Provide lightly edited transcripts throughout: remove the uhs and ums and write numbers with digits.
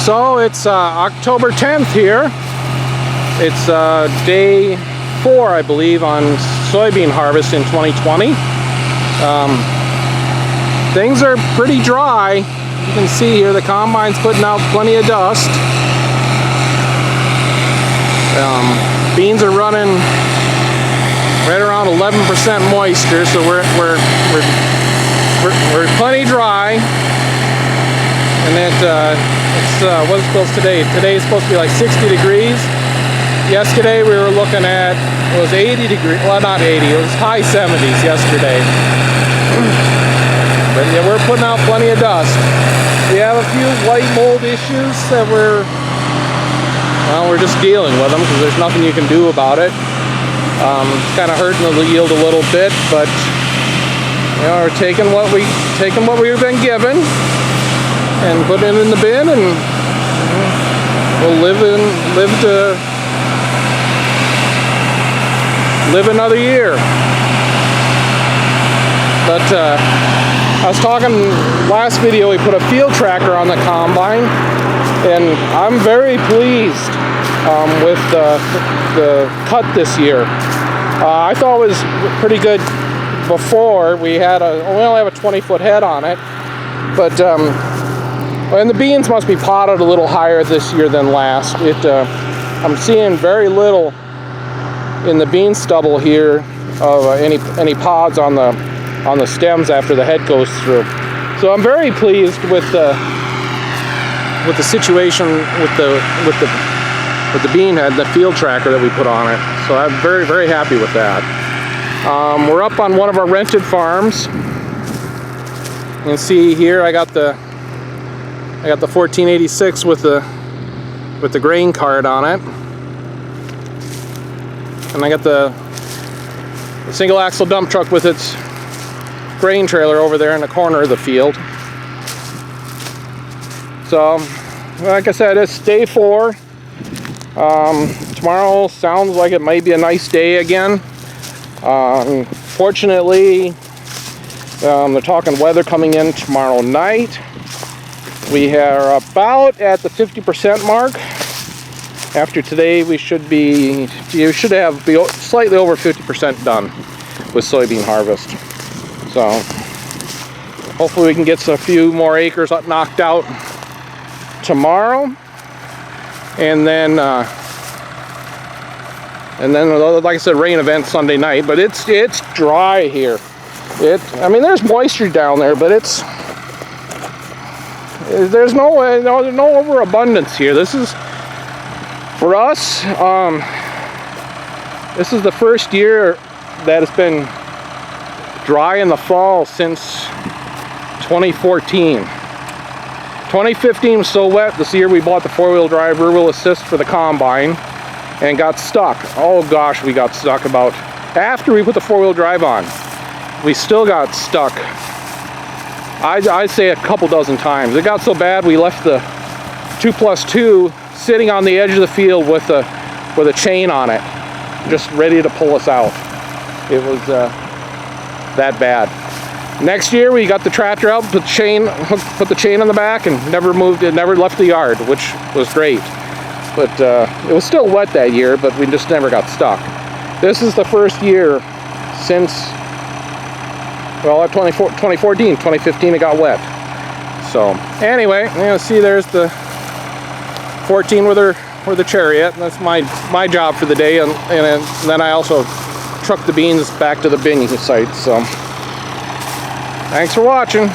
So it's October 10th here. It's day 4, I believe, on soybean harvest in 2020. Things are pretty dry. You can see here the combine's putting out plenty of dust. Beans are running right around 11% moisture, so we're plenty dry. And what's it supposed today? Today is supposed to be like 60 degrees. Yesterday we were looking at, it was 80 degrees, well not 80, it was high 70s yesterday. But yeah, we're putting out plenty of dust. We have a few white mold issues that we're just dealing with them because there's nothing you can do about it. It's kind of hurting the yield a little bit, but you know, we're taking what we've been given and putting it in the bin, and we'll live another year. But I was talking last video, we put a field tracker on the combine, and I'm very pleased with the cut this year. I thought it was pretty good before. We only have a 20-foot head on it, but and the beans must be potted a little higher this year than last. I'm seeing very little in the bean stubble here of any pods on the stems after the head goes through. So I'm very pleased with the situation with the bean head, the field tracker that we put on it. So I'm very, very happy with that. We're up on one of our rented farms. You can see here I got the 1486 with the grain cart on it, and I got the single axle dump truck with its grain trailer over there in the corner of the field. So, like I said, it's day 4. Tomorrow sounds like it might be a nice day again. Fortunately, they're talking weather coming in tomorrow night. We are about at the 50% mark. After today, you should have slightly over 50% done with soybean harvest. So hopefully we can get a few more acres knocked out tomorrow, and then like I said, rain event Sunday night. But it's dry here. I mean, there's moisture down there, but there's no overabundance here. This is, for us, this is the first year that it's been dry in the fall since 2014. 2015 was so wet. This year we bought the 4-wheel drive rear-wheel assist for the combine and got stuck. Oh gosh, we got stuck after we put the 4-wheel drive on. We still got stuck. I'd say a couple dozen times. It got so bad we left the 2+2 sitting on the edge of the field with a chain on it, just ready to pull us out. It was that bad. Next year we got the tractor out, put the chain on the back, and never moved it, never left the yard, which was great. But it was still wet that year, but we just never got stuck. This is the first year since, well, 2014, 2015 it got wet. So anyway, you see there's the 14 with the chariot. That's my job for the day, and then I also truck the beans back to the binning site. So thanks for watching.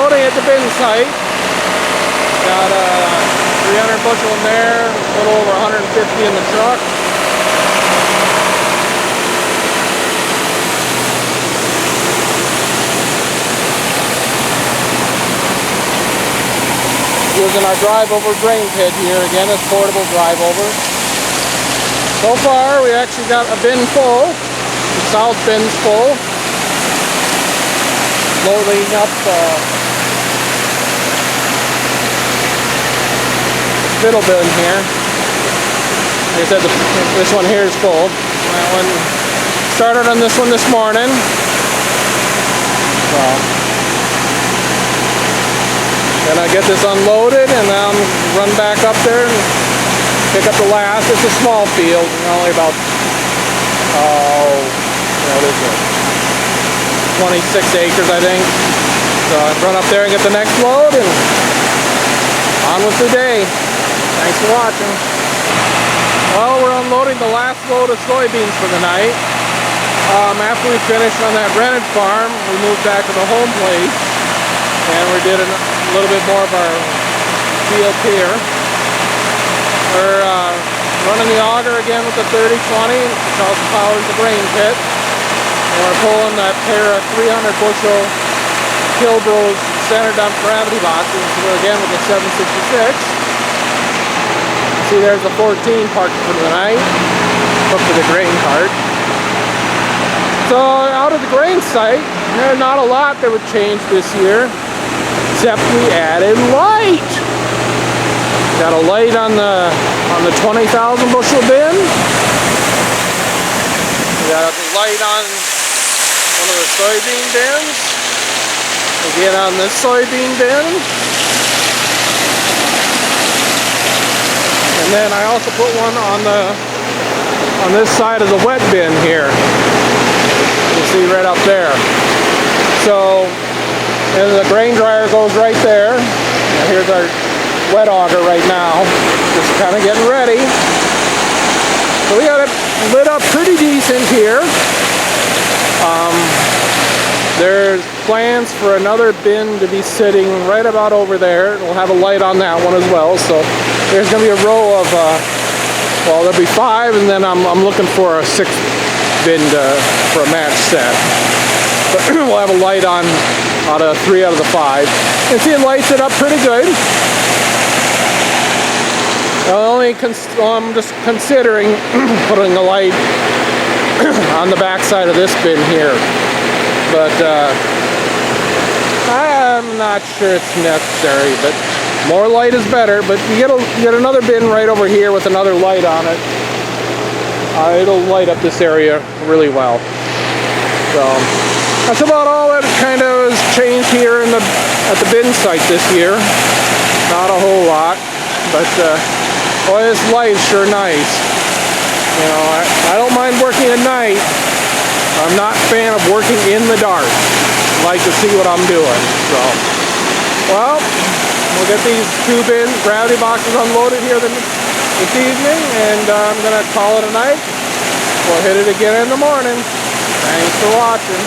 unloading at the bin site. Got 300 bushel in there, a little over 150 in the truck. Using our drive-over grain pit here again, it's portable drive-over. So far, we actually got a bin full. The south bin's full. Loading up middle bin here. Like I said, this one here is full. That one started on this one this morning. So, gonna get this unloaded and then run back up there and pick up the last. It's a small field, only about what is it? 26 acres, I think. So I run up there and get the next load and on with the day. Thanks for watching. Well, we're unloading the last load of soybeans for the night. After we finished on that rented farm, we moved back to the home place and we did a little bit more of our field here. We're running the auger again with the 30-20, which also powers the grain pit. And we're pulling that pair of 300 bushel Kilbros center dump gravity boxes again with the 766. See, there's the 14 parked for the night, hooked to the grain cart. So out of the grain site, there's not a lot that would change this year, except we added light. Got a light on the 20,000 bushel bin. We got a light on one of the soybean bins. Again on this soybean bin. And then I also put one on this side of the wet bin here. You see right up there. So, and the grain dryer goes right there. And here's our wet auger right now. Just kind of getting ready. So we got it lit up pretty decent here. There's plans for another bin to be sitting right about over there. We'll have a light on that one as well. So there's going to be a row of, well, there'll be 5, and then I'm looking for a 6th bin for a match set. But we'll have a light on out of 3 out of the 5. And see, it lights it up pretty good. I'm just considering putting a light on the back side of this bin here. But I'm not sure it's necessary, but more light is better. But you get another bin right over here with another light on it. It'll light up this area really well. So that's about all that kind of has changed here at the bin site this year. Not a whole lot, but boy, this light is sure nice. You know, I don't mind working at night. I'm not a fan of working in the dark. I like to see what I'm doing. So, well, we'll get these 2 bin gravity boxes unloaded here this evening, and I'm going to call it a night. We'll hit it again in the morning. Thanks for watching.